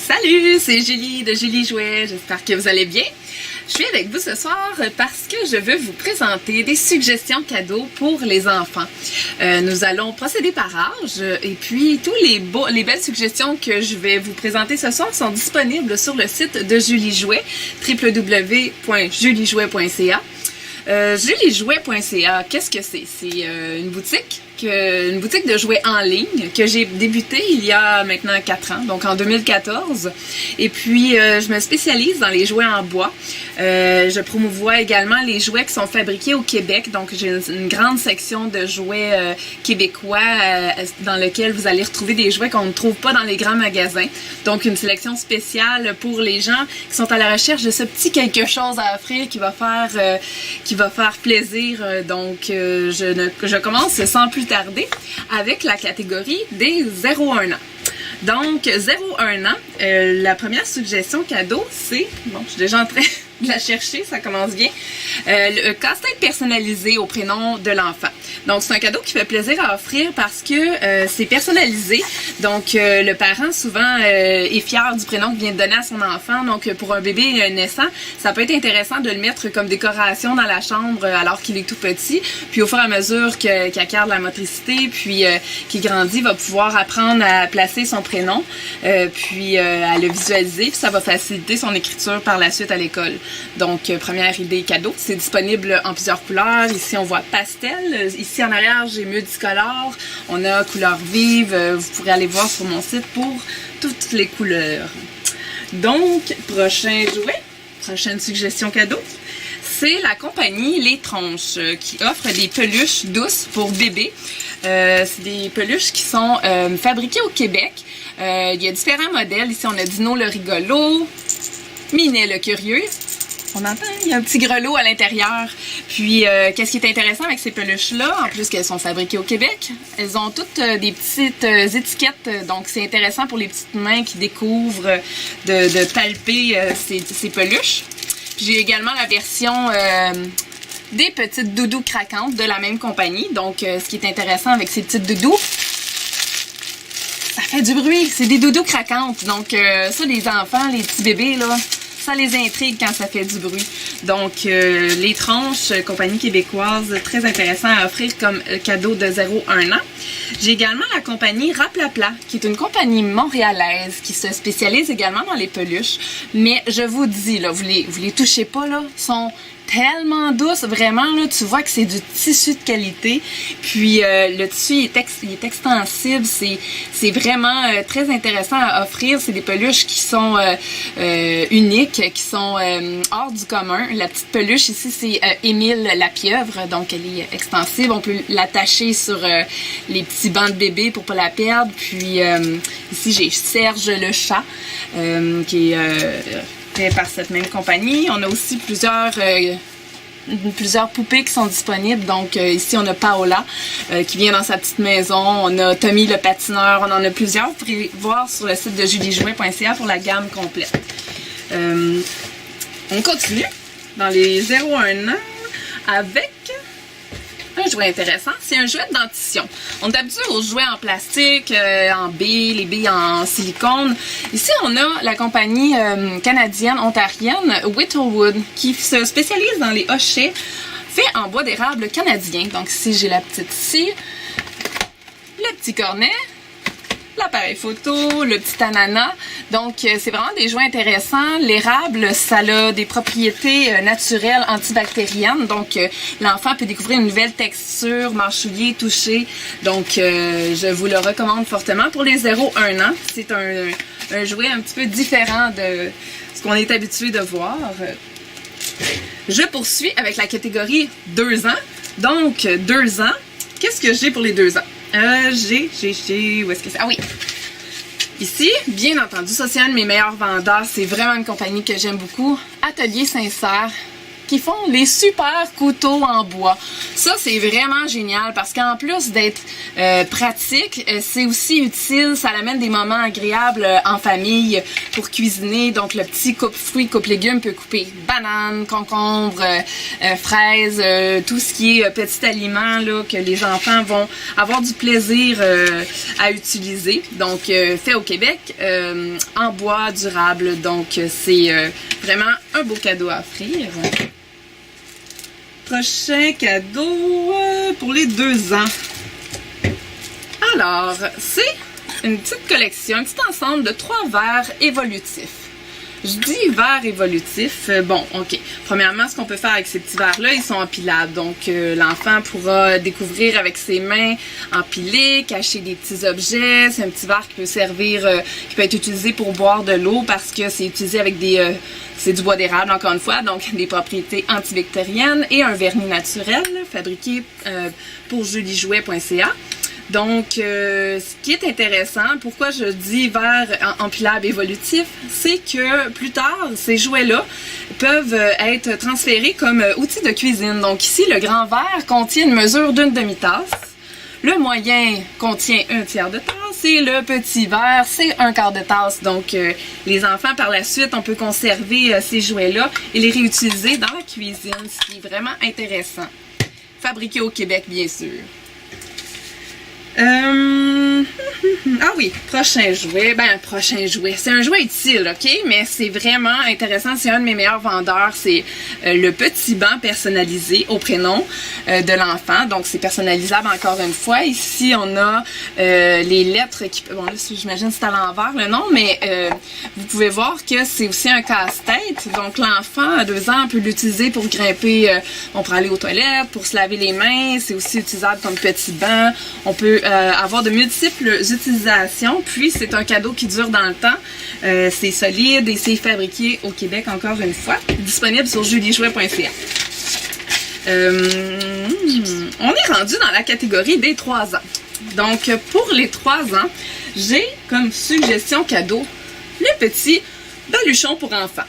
Salut, c'est Julie de Julie Jouet, j'espère que vous allez bien. Je suis avec vous ce soir parce que je veux vous présenter des suggestions cadeaux pour les enfants. Nous allons procéder par âge et puis tous les belles suggestions que je vais vous présenter ce soir sont disponibles sur le site de Julie Jouet, www.juliejouet.ca. Juliejouet.ca, qu'est-ce que c'est? C'est une boutique de jouets en ligne que j'ai débuté il y a maintenant 4 ans, donc en 2014. Et puis, je me spécialise dans les jouets en bois. Je promouvois également les jouets qui sont fabriqués au Québec. Donc, j'ai une grande section de jouets québécois dans lequel vous allez retrouver des jouets qu'on ne trouve pas dans les grands magasins. Donc, une sélection spéciale pour les gens qui sont à la recherche de ce petit quelque chose à offrir qui va faire plaisir. Donc, je commence sans plus tarder avec la catégorie des 0-1 ans. Donc, 0-1 ans, la première suggestion cadeau, c'est, bon, je suis déjà en train de la chercher, ça commence bien, le casse-tête personnalisé au prénom de l'enfant. Donc, c'est un cadeau qui fait plaisir à offrir parce que c'est personnalisé. Donc, le parent, souvent, est fier du prénom qu'il vient de donner à son enfant. Donc, pour un bébé naissant, ça peut être intéressant de le mettre comme décoration dans la chambre alors qu'il est tout petit. Puis, au fur et à mesure qu'il acquiert de la motricité, puis qu'il grandit, va pouvoir apprendre à placer son prénom, puis à le visualiser. Puis, ça va faciliter son écriture par la suite à l'école. Donc, première idée cadeau. C'est disponible en plusieurs couleurs. Ici, on voit pastel. Ici, en arrière, j'ai multicolore. On a couleur vive. Vous pourrez aller voir sur mon site pour toutes les couleurs. Donc, prochain jouet, prochaine suggestion cadeau, c'est la compagnie Les Tronches qui offre des peluches douces pour bébés. C'est des peluches qui sont fabriquées au Québec. Il y a différents modèles. Ici, on a Dino le rigolo, Minet le curieux. On entend, il y a un petit grelot à l'intérieur. Puis, qu'est-ce qui est intéressant avec ces peluches-là, en plus qu'elles sont fabriquées au Québec, elles ont toutes des petites étiquettes. Donc, c'est intéressant pour les petites mains qui découvrent de palper ces peluches. Puis, j'ai également la version des petites doudous craquantes de la même compagnie. Donc, ce qui est intéressant avec ces petites doudous, ça fait du bruit. C'est des doudous craquantes. Donc, ça, les enfants, les petits bébés, là, ça les intrigue quand ça fait du bruit. Donc, Les Tronches, compagnie québécoise, très intéressant à offrir comme cadeau de 0-1 an. J'ai également la compagnie Raplapla, qui est une compagnie montréalaise qui se spécialise également dans les peluches. Mais je vous dis, là, vous les touchez pas, là, sont tellement douces, vraiment, là, tu vois que c'est du tissu de qualité. Puis, le tissu il est extensible, c'est vraiment très intéressant à offrir. C'est des peluches qui sont uniques, qui sont hors du commun. La petite peluche ici, c'est Émile la pieuvre, donc elle est extensible. On peut l'attacher sur les petits bancs de bébé pour pas la perdre. Puis, ici, j'ai Serge le chat, qui est par cette même compagnie. On a aussi plusieurs poupées qui sont disponibles. Donc, ici, on a Paola qui vient dans sa petite maison. On a Tommy le patineur. On en a plusieurs. Vous pourrez voir sur le site de juliejouet.ca pour la gamme complète. On continue dans les 0-1 ans avec un jouet intéressant. C'est un jouet de dentition. On est habitué aux jouets en plastique, en billes, les billes en silicone. Ici, on a la compagnie canadienne, ontarienne, Whittlewood, qui se spécialise dans les hochets faits en bois d'érable canadien. Donc ici, j'ai la petite scie, le petit cornet, l'appareil photo, le petit ananas. Donc, c'est vraiment des jouets intéressants. L'érable, ça a des propriétés naturelles antibactériennes. Donc, l'enfant peut découvrir une nouvelle texture, mâchouiller, toucher. Donc, je vous le recommande fortement. Pour les 0-1 ans, c'est un jouet un petit peu différent de ce qu'on est habitué de voir. Je poursuis avec la catégorie 2 ans. Donc, 2 ans. Qu'est-ce que j'ai pour les 2 ans? Où est-ce que c'est? Ah oui! Ici, bien entendu, ça c'est un de mes meilleurs vendeurs. C'est vraiment une compagnie que j'aime beaucoup. Atelier Sincère. qui font les super couteaux en bois. Ça, c'est vraiment génial parce qu'en plus d'être pratique, c'est aussi utile. Ça amène des moments agréables en famille pour cuisiner. Donc, le petit coupe-fruits, coupe-légumes peut couper bananes, concombres, fraises, tout ce qui est petit aliment là, que les enfants vont avoir du plaisir à utiliser. Donc, fait au Québec, en bois durable. Donc, c'est vraiment un beau cadeau à offrir. Prochain cadeau pour les 2 ans. Alors, c'est une petite collection, un petit ensemble de 3 verres évolutifs. Je dis verres évolutifs. Bon, ok. Premièrement, ce qu'on peut faire avec ces petits verres-là, ils sont empilables. Donc, l'enfant pourra découvrir avec ses mains empilées, cacher des petits objets. C'est un petit verre qui peut servir, qui peut être utilisé pour boire de l'eau parce que c'est utilisé avec des... c'est du bois d'érable, encore une fois, donc des propriétés antibactériennes et un vernis naturel fabriqué pour juliejouet.ca. Donc, ce qui est intéressant, pourquoi je dis verre empilable évolutif, c'est que plus tard, ces jouets-là peuvent être transférés comme outils de cuisine. Donc ici, le grand verre contient une mesure d'une demi-tasse. Le moyen contient 1/3 de tasse et le petit verre, c'est 1/4 de tasse. Donc, les enfants, par la suite, on peut conserver ces jouets-là et les réutiliser dans la cuisine, ce qui est vraiment intéressant. Fabriqué au Québec, bien sûr. Ah oui, prochain jouet. Prochain jouet. C'est un jouet utile, ok? Mais c'est vraiment intéressant. C'est un de mes meilleurs vendeurs. C'est le petit banc personnalisé au prénom de l'enfant. Donc, c'est personnalisable encore une fois. Ici, on a les lettres qui... Bon, là, j'imagine que c'est à l'envers le nom, mais vous pouvez voir que c'est aussi un casse-tête. Donc, l'enfant à 2 ans peut l'utiliser pour grimper, pour aller aux toilettes, pour se laver les mains. C'est aussi utilisable comme petit banc. On peut avoir de multiples utilisations, puis c'est un cadeau qui dure dans le temps. C'est solide et c'est fabriqué au Québec, encore une fois. Disponible sur juliejouet.ca. On est rendu dans la catégorie des 3 ans. Donc, pour les 3 ans, j'ai comme suggestion cadeau le petit baluchon pour enfants.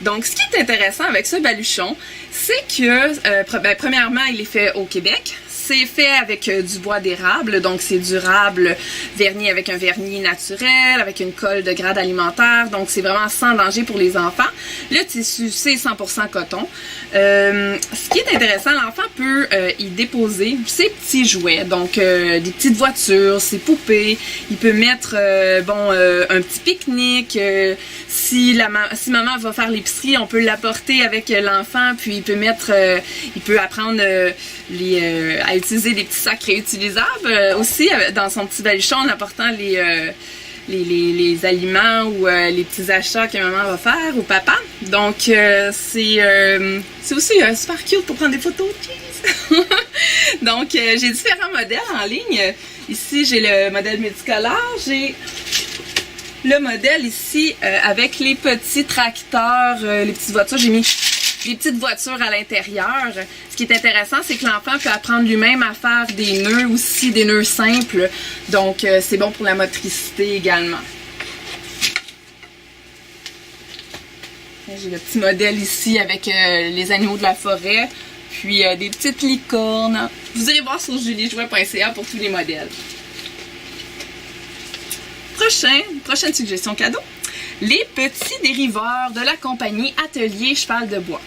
Donc, ce qui est intéressant avec ce baluchon, c'est que, premièrement, il est fait au Québec. C'est fait avec du bois d'érable, donc c'est durable, verni avec un vernis naturel, avec une colle de grade alimentaire, donc c'est vraiment sans danger pour les enfants. Le tissu, c'est 100% coton. Ce qui est intéressant, l'enfant peut y déposer ses petits jouets, donc des petites voitures, ses poupées. Il peut mettre un petit pique-nique. Si maman va faire l'épicerie, on peut l'apporter avec l'enfant, puis il peut apprendre à utiliser des petits sacs réutilisables aussi dans son petit baluchon en apportant les aliments ou les petits achats que maman va faire ou papa. Donc c'est aussi super cute pour prendre des photos. Donc j'ai différents modèles en ligne. Ici j'ai le modèle multicolore, j'ai le modèle ici avec les petits tracteurs, les petites voitures. J'ai mis des petites voitures à l'intérieur. Ce qui est intéressant, c'est que l'enfant peut apprendre lui-même à faire des nœuds aussi, des nœuds simples. Donc, c'est bon pour la motricité également. J'ai le petit modèle ici avec les animaux de la forêt, puis des petites licornes. Vous irez voir sur juliejouet.ca pour tous les modèles. Prochaine suggestion cadeau. Les petits dériveurs de la compagnie Atelier Cheval de Bois.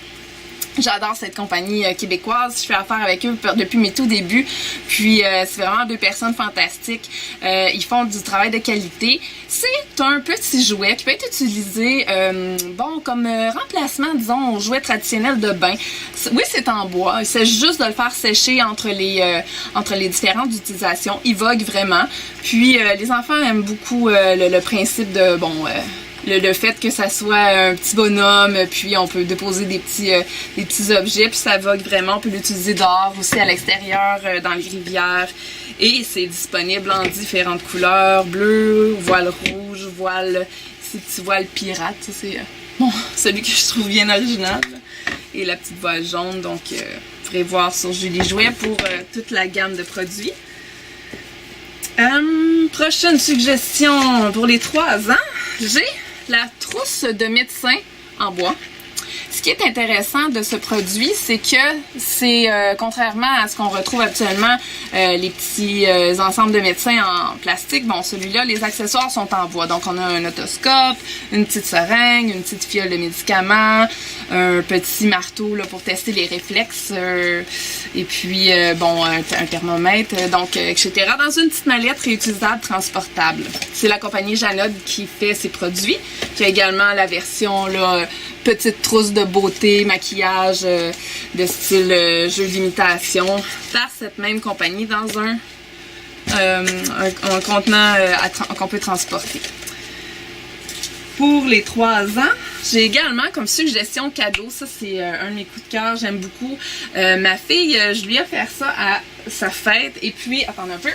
J'adore cette compagnie québécoise. Je fais affaire avec eux depuis mes tout débuts. Puis, c'est vraiment 2 personnes fantastiques. Ils font du travail de qualité. C'est un petit jouet qui peut être utilisé, comme remplacement, disons, au jouet traditionnel de bain. Oui, c'est en bois. Il s'agit juste de le faire sécher entre les différentes utilisations. Il vogue vraiment. Puis, les enfants aiment beaucoup le principe de, le fait que ça soit un petit bonhomme, puis on peut déposer des petits objets, puis ça vogue vraiment. On peut l'utiliser dehors, aussi à l'extérieur, dans les rivières. Et c'est disponible en différentes couleurs, bleu, voile rouge, ces petits voiles pirates. C'est celui que je trouve bien original. Et la petite voile jaune, donc vous pourrez voir sur Julie Jouet pour toute la gamme de produits. Prochaine suggestion pour les 3 ans, j'ai la trousse de médecin en bois. Ce qui est intéressant de ce produit, c'est que c'est, contrairement à ce qu'on retrouve habituellement, les petits ensembles de médecins en plastique, bon, celui-là, les accessoires sont en bois. Donc, on a un otoscope, une petite seringue, une petite fiole de médicaments, un petit marteau là, pour tester les réflexes, et puis, bon, un thermomètre, donc, etc. Dans une petite mallette réutilisable, transportable. C'est la compagnie Janod qui fait ces produits. Il y a également la version, là, petite trousse de beauté, maquillage de style jeu d'imitation par cette même compagnie dans un contenant qu'on peut transporter. Pour les 3 ans, j'ai également comme suggestion cadeau, ça c'est un de mes coups de cœur, j'aime beaucoup. Ma fille, je lui ai offert ça à sa fête et puis, attendez un peu,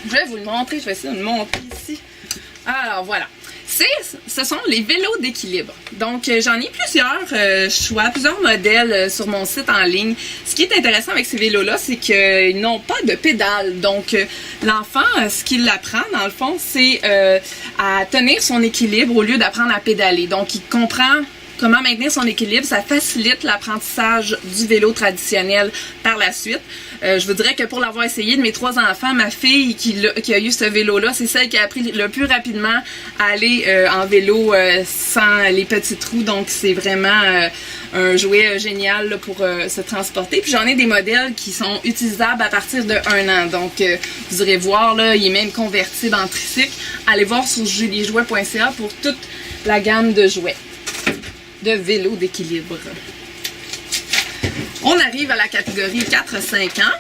je vais vous le montrer, je vais essayer de le montrer ici. Alors voilà. Ce sont les vélos d'équilibre. Donc, j'en ai plusieurs choix, plusieurs modèles sur mon site en ligne. Ce qui est intéressant avec ces vélos-là, c'est qu'ils n'ont pas de pédale. Donc, l'enfant, ce qu'il apprend, dans le fond, c'est à tenir son équilibre au lieu d'apprendre à pédaler. Donc, il comprend comment maintenir son équilibre. Ça facilite l'apprentissage du vélo traditionnel par la suite. Je vous dirais que pour l'avoir essayé de mes 3 enfants, ma fille qui a eu ce vélo-là, c'est celle qui a appris le plus rapidement à aller en vélo sans les petits trous. Donc, c'est vraiment un jouet génial là, pour se transporter. Puis, j'en ai des modèles qui sont utilisables à partir de 1 an. Donc, vous irez voir, là, il est même convertible en tricycle. Allez voir sur juliejouet.ca pour toute la gamme de jouets de vélo d'équilibre. On arrive à la catégorie 4-5 ans.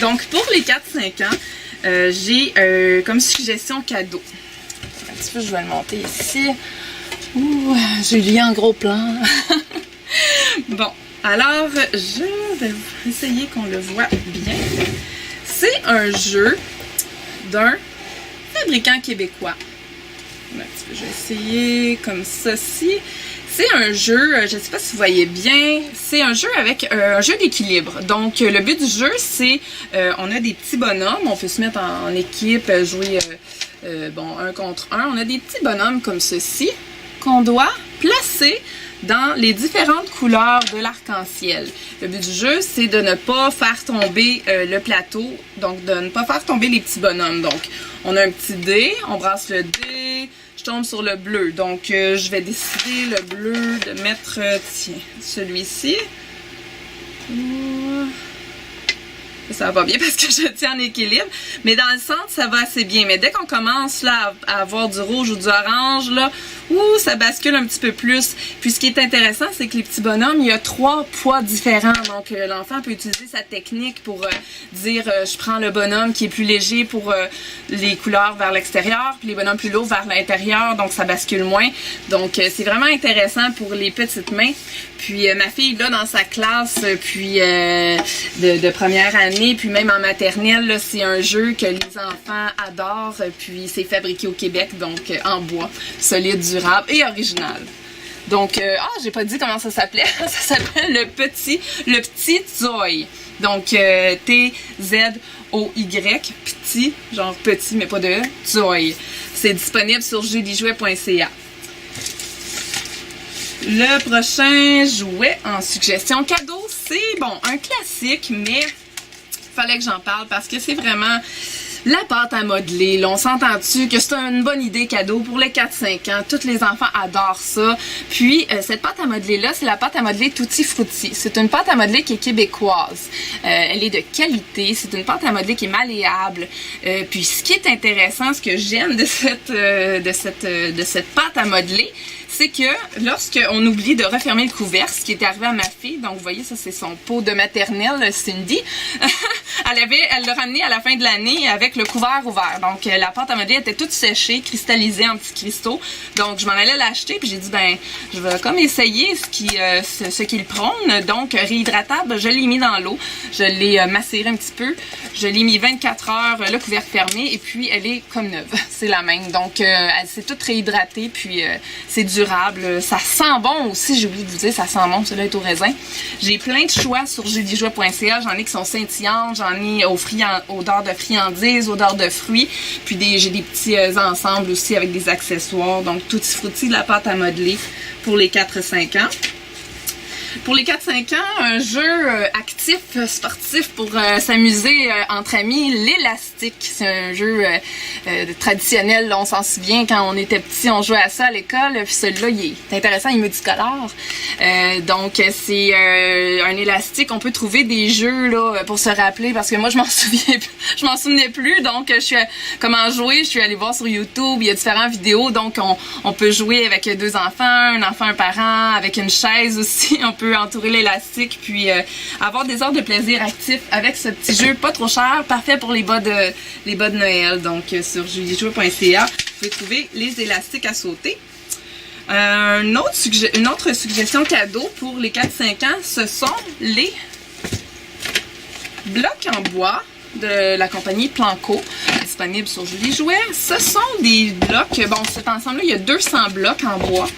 Donc, pour les 4-5 ans, j'ai comme suggestion cadeau. Un petit peu, je vais le monter ici. Ouh, Julie en gros plan. Bon, alors, je vais essayer qu'on le voit bien. C'est un jeu d'un fabricant québécois. Un petit peu, je vais essayer comme ceci. C'est un jeu, je ne sais pas si vous voyez bien, c'est un jeu avec un jeu d'équilibre. Donc, le but du jeu, c'est, on a des petits bonhommes, on peut se mettre en équipe, jouer, bon, 1 contre 1. On a des petits bonhommes comme ceci qu'on doit placer dans les différentes couleurs de l'arc-en-ciel. Le but du jeu, c'est de ne pas faire tomber le plateau, donc de ne pas faire tomber les petits bonhommes. Donc, on a un petit dé, on brasse le dé. Je tombe sur le bleu. Donc, je vais décider le bleu de mettre, tiens, celui-ci. Ça va bien parce que je tiens en équilibre. Mais dans le centre, ça va assez bien. Mais dès qu'on commence là à avoir du rouge ou du orange, là, ça bascule un petit peu plus. Puis ce qui est intéressant, c'est que les petits bonhommes, il y a 3 poids différents. Donc l'enfant peut utiliser sa technique pour dire je prends le bonhomme qui est plus léger pour les couleurs vers l'extérieur, puis les bonhommes plus lourds vers l'intérieur. Donc ça bascule moins. Donc c'est vraiment intéressant pour les petites mains. Puis ma fille, là, dans sa classe, puis de première année, puis même en maternelle, c'est un jeu que les enfants adorent. Puis c'est fabriqué au Québec, donc en bois, solide, durable et original. Donc, j'ai pas dit comment ça s'appelait. Ça s'appelle le petit Zoy. Donc, T-Z-O-Y, petit, genre petit, mais pas de Zoy. C'est disponible sur juliejouet.ca. Le prochain jouet en suggestion cadeau, c'est, bon, un classique, mais fallait que j'en parle parce que c'est vraiment la pâte à modeler. Là, on s'entend-tu que c'est une bonne idée cadeau pour les 4-5 ans. Tous les enfants adorent ça. Puis, cette pâte à modeler-là, c'est la pâte à modeler Tutti Frutti. C'est une pâte à modeler qui est québécoise. Elle est de qualité. C'est une pâte à modeler qui est malléable. Puis, ce qui est intéressant, ce que j'aime de cette pâte à modeler, c'est que lorsqu'on oublie de refermer le couvercle, ce qui est arrivé à ma fille, donc vous voyez, ça c'est son pot de maternelle, Cindy, elle l'a ramené à la fin de l'année avec le couvert ouvert. Donc la pâte à modeler était toute séchée, cristallisée en petits cristaux. Donc je m'en allais l'acheter, puis j'ai dit, ben, je vais comme essayer ce qu'il prône. Donc réhydratable, je l'ai mis dans l'eau, je l'ai macéré un petit peu, je l'ai mis 24 heures, le couvercle fermé, et puis elle est comme neuve, c'est la même. Donc elle s'est toute réhydratée, puis c'est durable. Ça sent bon aussi, j'ai oublié de vous dire, ça sent bon, celui-là est au raisin. J'ai plein de choix sur juliejouet.ca, j'en ai qui sont scintillantes, j'en ai odeur de friandises, odeur de fruits, puis j'ai des petits ensembles aussi avec des accessoires, donc Tutti Frutti de la pâte à modeler pour les 4-5 ans. Pour les 4-5 ans, un jeu actif, sportif pour s'amuser entre amis, l'élastique. C'est un jeu traditionnel, là, on s'en souvient, quand on était petit, on jouait à ça à l'école, puis celui-là, il est intéressant, il est multicolore. Donc, c'est un élastique, on peut trouver des jeux là pour se rappeler, parce que moi, je m'en souvenais plus, donc je suis comment jouer, je suis allée voir sur YouTube, il y a différentes vidéos, donc on peut jouer avec 2 enfants, un enfant, un parent, avec une chaise aussi, on peut entourer l'élastique, puis avoir des heures de plaisir actif avec ce petit jeu, pas trop cher, parfait pour les bas de Noël. Donc sur juliejouet.ca, vous pouvez trouver les élastiques à sauter. Une autre suggestion cadeau pour les 4-5 ans, ce sont les blocs en bois de la compagnie Planco, disponible sur Julie Jouet. Ce sont des blocs, bon, cet ensemble-là, il y a 200 blocs en bois.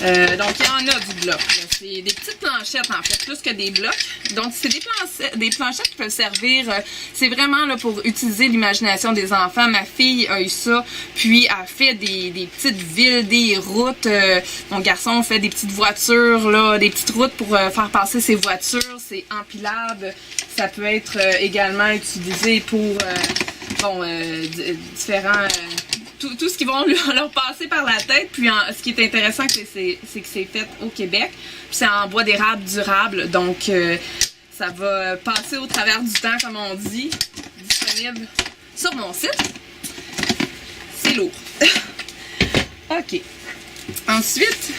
Donc, il y en a du bloc. C'est des petites planchettes, en fait, plus que des blocs. Donc, c'est des planchettes qui peuvent servir, c'est vraiment là pour utiliser l'imagination des enfants. Ma fille a eu ça, puis elle fait des petites villes, des routes. Mon garçon fait des petites voitures, là, des petites routes pour faire passer ses voitures. C'est empilable. Ça peut être également utilisé pour, différents... Tout ce qui va leur passer par la tête. Puis ce qui est intéressant, c'est que c'est fait au Québec. Puis c'est en bois d'érable durable. Donc ça va passer au travers du temps, comme on dit. Disponible sur mon site. C'est lourd. OK. Ensuite,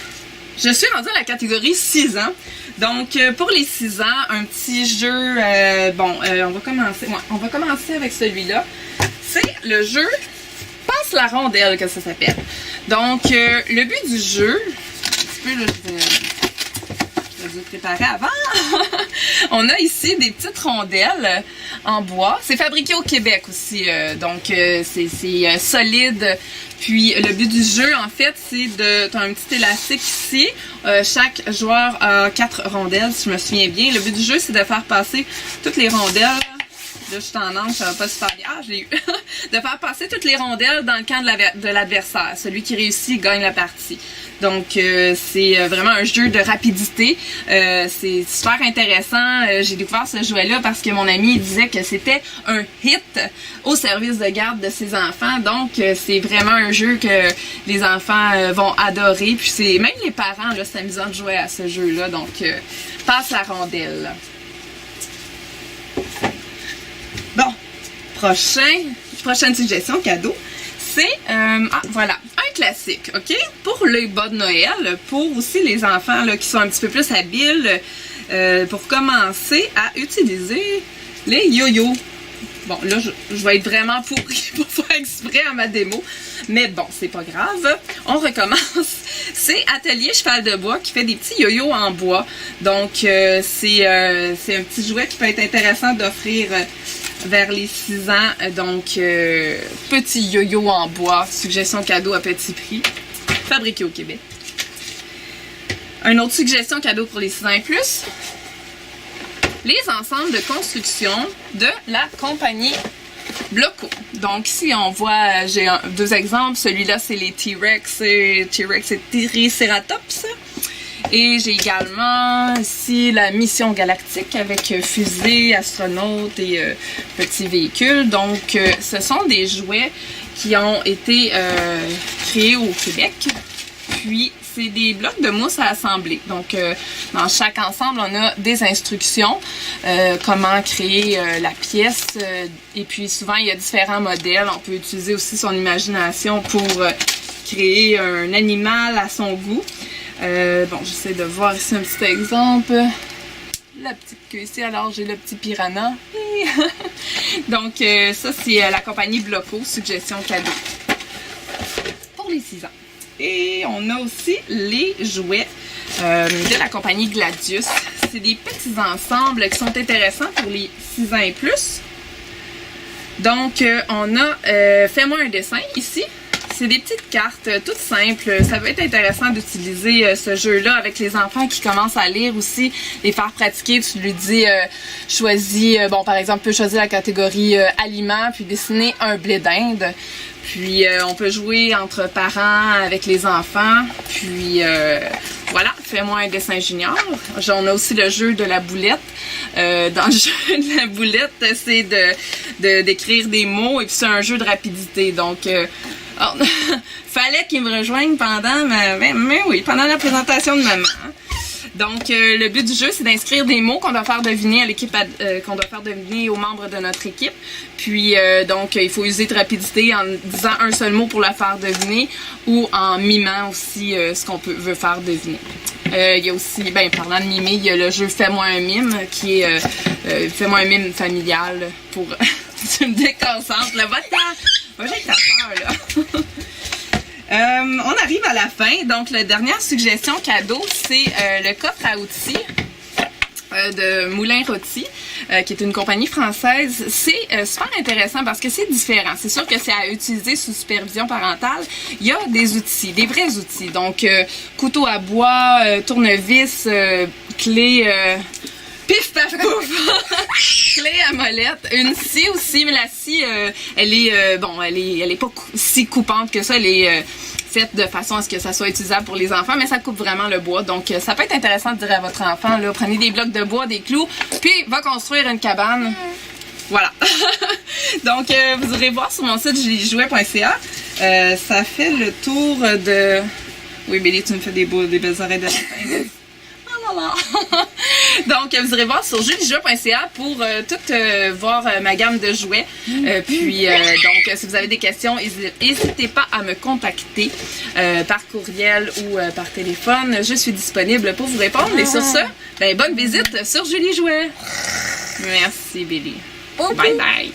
je suis rendue à la catégorie 6 ans. Donc, pour les 6 ans, un petit jeu... on va commencer avec celui-là. C'est le jeu... Passe la rondelle, que ça s'appelle. Donc, le but du jeu, un petit peu, là, je vais vous préparer avant. On a ici des petites rondelles en bois. C'est fabriqué au Québec aussi, donc c'est solide. Puis, le but du jeu, en fait, c'est de... T'as un petit élastique ici. Chaque joueur a 4 rondelles, si je me souviens bien. Le but du jeu, c'est de faire passer toutes les rondelles. Là, je suis en angle, ça va pas super bien. Ah, je l'ai eu. De faire passer toutes les rondelles dans le camp de l'adversaire. Celui qui réussit gagne la partie. Donc, c'est vraiment un jeu de rapidité. C'est super intéressant. J'ai découvert ce jouet-là parce que mon ami disait que c'était un hit au service de garde de ses enfants. Donc, c'est vraiment un jeu que les enfants vont adorer. Puis, c'est même les parents, là, c'est amusant de jouer à ce jeu-là. Donc, passe la rondelle. Bon, prochaine suggestion cadeau, c'est, voilà, un classique, OK? Pour les bas de Noël, pour aussi les enfants là, qui sont un petit peu plus habiles, pour commencer à utiliser les yo-yo. Bon, là, je vais être vraiment pourrie pour faire exprès à ma démo, mais bon, c'est pas grave. On recommence. C'est Atelier Cheval de Bois qui fait des petits yo-yo en bois. Donc, c'est un petit jouet qui peut être intéressant d'offrir vers les 6 ans. Donc, petit yo-yo en bois, suggestion cadeau à petit prix, fabriqué au Québec. Une autre suggestion cadeau pour les 6 ans et plus, les ensembles de construction de la compagnie Bloco. Donc ici on voit, j'ai 2 exemples, celui-là c'est les T-Rex et Triceratops. Et j'ai également ici la mission galactique avec fusée, astronaute et petits véhicules. Donc ce sont des jouets qui ont été créés au Québec. Puis c'est des blocs de mousse à assembler. Donc, dans chaque ensemble, on a des instructions, comment créer la pièce. Et puis, souvent, il y a différents modèles. On peut utiliser aussi son imagination pour créer un animal à son goût. Bon, j'essaie de voir ici un petit exemple. La petite queue ici, alors j'ai le petit piranha. Donc, ça, c'est la compagnie Bloco, suggestion cadeau. Pour les 6 ans. Et on a aussi les jouets de la compagnie Gladius. C'est des petits ensembles qui sont intéressants pour les 6 ans et plus. Donc, on a Fais-moi un dessin ici. C'est des petites cartes toutes simples. Ça va être intéressant d'utiliser ce jeu-là avec les enfants qui commencent à lire aussi, les faire pratiquer. Tu lui dis, choisis, bon, par exemple, tu peux choisir la catégorie aliments, puis dessiner un blé d'Inde. Puis on peut jouer entre parents avec les enfants, puis voilà, fais-moi un dessin junior. On a aussi le jeu de la boulette. Dans le jeu de la boulette, c'est d'écrire des mots et puis c'est un jeu de rapidité. Donc, fallait qu'ils me rejoignent pendant pendant la présentation de maman. Donc, le but du jeu, c'est d'inscrire des mots qu'on doit faire deviner à l'équipe, qu'on doit faire deviner aux membres de notre équipe. Puis, donc, il faut user de rapidité en disant un seul mot pour la faire deviner ou en mimant aussi ce qu'on veut faire deviner. Il y a aussi, parlant de mimer, il y a le jeu Fais-moi un mime qui est Fais-moi un mime familial pour... tu me déconcentres, là. Va j'ai ta peur, là. On arrive à la fin. Donc, la dernière suggestion cadeau, c'est le coffre à outils de Moulin Rôti, qui est une compagnie française. C'est super intéressant parce que c'est différent. C'est sûr que c'est à utiliser sous supervision parentale. Il y a des outils, des vrais outils. Donc, couteau à bois, tournevis, clé... pif paf pouf! Clé à molette. Une scie aussi, mais la scie, elle est pas si coupante que ça. Elle est faite de façon à ce que ça soit utilisable pour les enfants, mais ça coupe vraiment le bois. Donc, ça peut être intéressant de dire à votre enfant, là, prenez des blocs de bois, des clous, puis va construire une cabane. Voilà. Donc, vous irez voir sur mon site juliejouet.ca. Ça fait le tour de... Oui, Billy, tu me fais des belles oreilles de lapin. Donc, vous irez voir sur juliejouet.ca pour tout voir ma gamme de jouets. Puis, donc, si vous avez des questions, n'hésitez pas à me contacter par courriel ou par téléphone. Je suis disponible pour vous répondre. Et sur ce, bonne visite sur Julie Jouet. Merci, Billy. Bye bye.